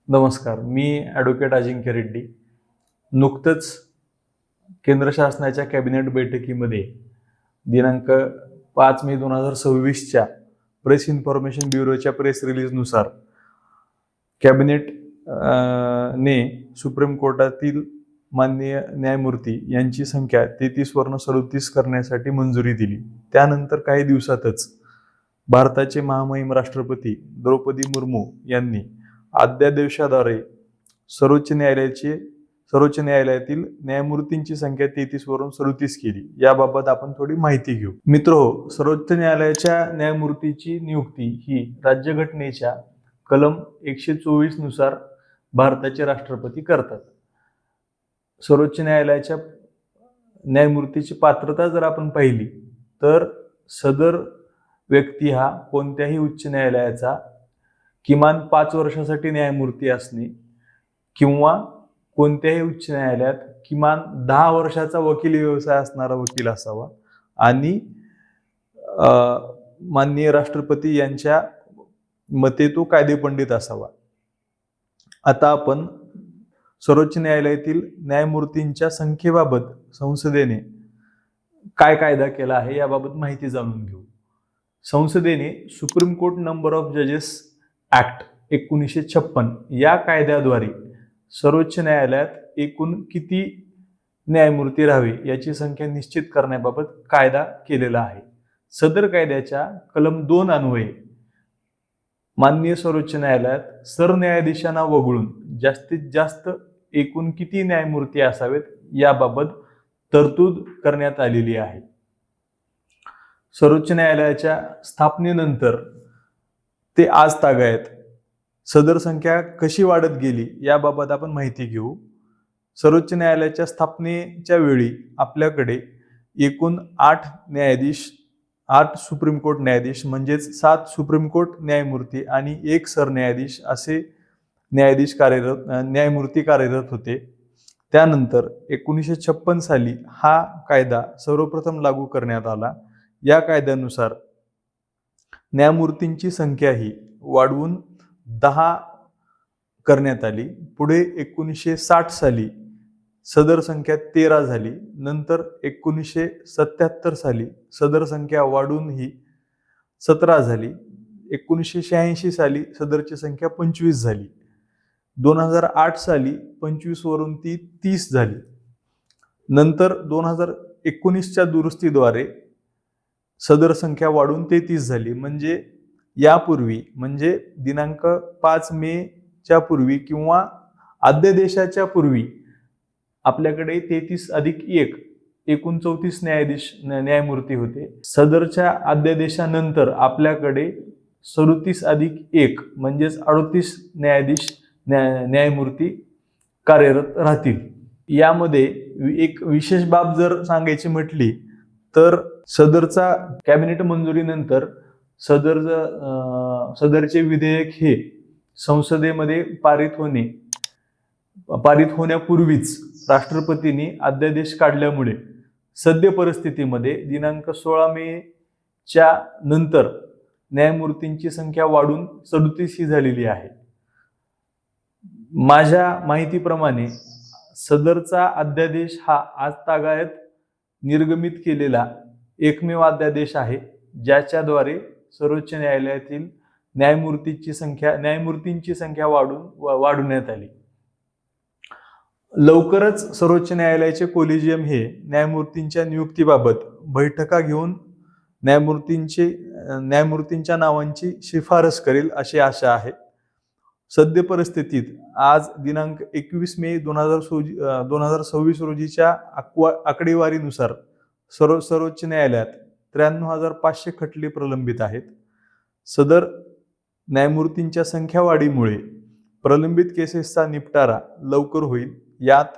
नमस्कार. मी ॲडव्होकेट अजिंक्य रेड्डी. नुकतंच केंद्र शासनाच्या कॅबिनेट बैठकीमध्ये दिनांक 5 मे 2026च्या प्रेस इन्फॉर्मेशन ब्युरोच्या प्रेस रिलीजनुसार कॅबिनेट ने सुप्रीम कोर्टातील माननीय न्यायमूर्ती यांची संख्या 33 वरून 37 करण्यासाठी मंजुरी दिली. त्यानंतर काही दिवसातच भारताचे महामहिम राष्ट्रपती द्रौपदी मुर्मू यांनी अध्यादेशाद्वारे सर्वोच्च न्यायालयातील न्यायमूर्तींची संख्या 33 वरून 37 केली. याबाबत आपण थोडी माहिती घेऊ. मित्रहो, सर्वोच्च न्यायालयाच्या न्यायमूर्तीची नियुक्ती ही राज्यघटनेच्या कलम 124 नुसार भारताचे राष्ट्रपती करतात. सर्वोच्च न्यायालयाच्या न्यायमूर्तीची पात्रता जर आपण पाहिली तर सदर व्यक्ती हा कोणत्याही उच्च न्यायालयाचा किमान 5 वर्षासाठी न्यायमूर्ती असणे किंवा कोणत्याही उच्च न्यायालयात किमान 10 वर्षाचा वकिली व्यवसाय असणारा वकील असावा आणि माननीय राष्ट्रपती यांच्या मते तो कायदेपंडित असावा. आता आपण सर्वोच्च न्यायालयातील न्यायमूर्तींच्या संख्येबाबत संसदेने काय कायदा केला आहे याबाबत माहिती जाणून घेऊ. संसदेने सुप्रीम कोर्ट नंबर ऑफ जजेस ऍक्ट 1956 या कायद्याद्वारे सर्वोच्च न्यायालयात एकूण किती न्यायमूर्ती राहावे याची संख्या निश्चित करण्याबाबत कायदा केलेला आहे. सदर कायद्याच्या कलम 2 अन्वये माननीय सर्वोच्च न्यायालयात सरन्यायाधीशांना वगळून जास्तीत जास्त एकूण किती न्यायमूर्ती असावेत याबाबत तरतूद करण्यात आलेली आहे. सर्वोच्च न्यायालयाच्या स्थापनेनंतर ते आज तागायत सदर संख्या कशी वाढत गेली याबाबत आपण माहिती घेऊ. सर्वोच्च न्यायालयाच्या स्थापनेच्या वेळी आपल्याकडे एकूण 8 सुप्रीम कोर्ट न्यायाधीश म्हणजेच 7 सुप्रीम कोर्ट न्यायमूर्ती आणि 1 सरन्यायाधीश असे न्यायमूर्ती कार्यरत होते. त्यानंतर 1956 साली हा कायदा सर्वप्रथम लागू करण्यात आला. या कायद्यानुसार न्यायमूर्तींची संख्या ही वाढवून 10 करण्यात आली. पुढे 1960 साली सदर संख्या 13 झाली. नंतर 1977 साली सदर संख्या वाढून ही 17 झाली. 1986 साली सदरची संख्या 25 झाली. 2008 साली 25 वरून ती 30 झाली. नंतर 2019च्या दुरुस्तीद्वारे सदर संख्या वाढून 33 झाली. म्हणजे यापूर्वी म्हणजे दिनांक 5 मेच्या पूर्वी किंवा अध्यादेशाच्या पूर्वी आपल्याकडे 33+1 एकूण 34 न्यायमूर्ती होते. सदरच्या अध्यादेशानंतर आपल्याकडे 37+1 म्हणजेच 38 न्यायमूर्ती कार्यरत राहतील. यामध्ये एक विशेष बाब जर सांगायची म्हटली तर सदरचा कॅबिनेट मंजुरीनंतर सदरचे विधेयक हे संसदेमध्ये पारित होण्यापूर्वीच राष्ट्रपतींनी अध्यादेश काढल्यामुळे सद्य परिस्थितीमध्ये दिनांक 16 मेच्या नंतर न्यायमूर्तींची संख्या वाढून 37 ही झालेली आहे. माझ्या माहितीप्रमाणे सदरचा अध्यादेश हा आज तागायत निर्गमित केलेला एकमेव अध्यादेश आहे ज्याच्याद्वारे सर्वोच्च न्यायालयातील न्यायमूर्तींची संख्या वाढवण्यात आली. लवकरच सर्वोच्च न्यायालयाचे कोलेजियम हे न्यायमूर्तींच्या नियुक्तीबाबत बैठका घेऊन न्यायमूर्तींच्या नावांची शिफारस करेल अशी आशा आहे. सद्य परिस्थितीत आज दिनांक 21 मे 2026 रोजीच्या आकडेवारीनुसार सर्वोच्च न्यायालयात 93,500 खटले प्रलंबित आहेत. सदर न्यायमूर्तींच्या संख्या वाढीमुळे प्रलंबित केसेसचा निपटारा लवकर होईल. यात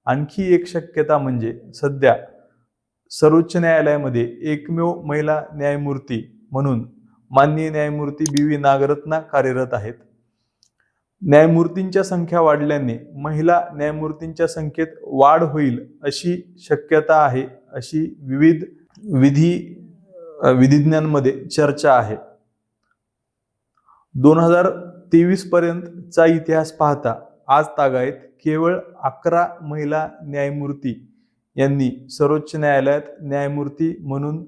आणखी एक शक्यता म्हणजे सध्या सर्वोच्च न्यायालयामध्ये एकमेव महिला न्यायमूर्ती म्हणून माननीय न्यायमूर्ती BV नागरत्ना कार्यरत आहेत. न्यायमूर्तींच्या संख्या वाढल्याने महिला न्यायमूर्तींच्या संख्येत वाढ होईल अशी शक्यता आहे अशी विविध विधिज्ञांमध्ये चर्चा आहे. 2023 पर्यंतचा इतिहास पाहता आज तागायत केवळ 11 महिला न्यायमूर्ती यांनी सर्वोच्च न्यायालयात न्यायमूर्ती म्हणून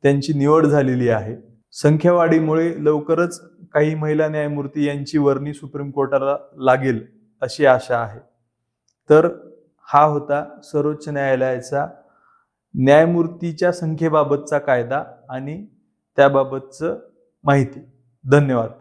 त्यांची निवड झालेली आहे. संख्यावाढीमुळे लवकरच काही महिला न्यायमूर्ती यांची वर्णी सुप्रीम कोर्टाला लागेल अशी आशा आहे. तर हा होता सर्वोच्च न्यायालयाचा न्यायमूर्तीच्या संख्येबाबतचा कायदा आणि त्याबाबतचं माहिती. धन्यवाद.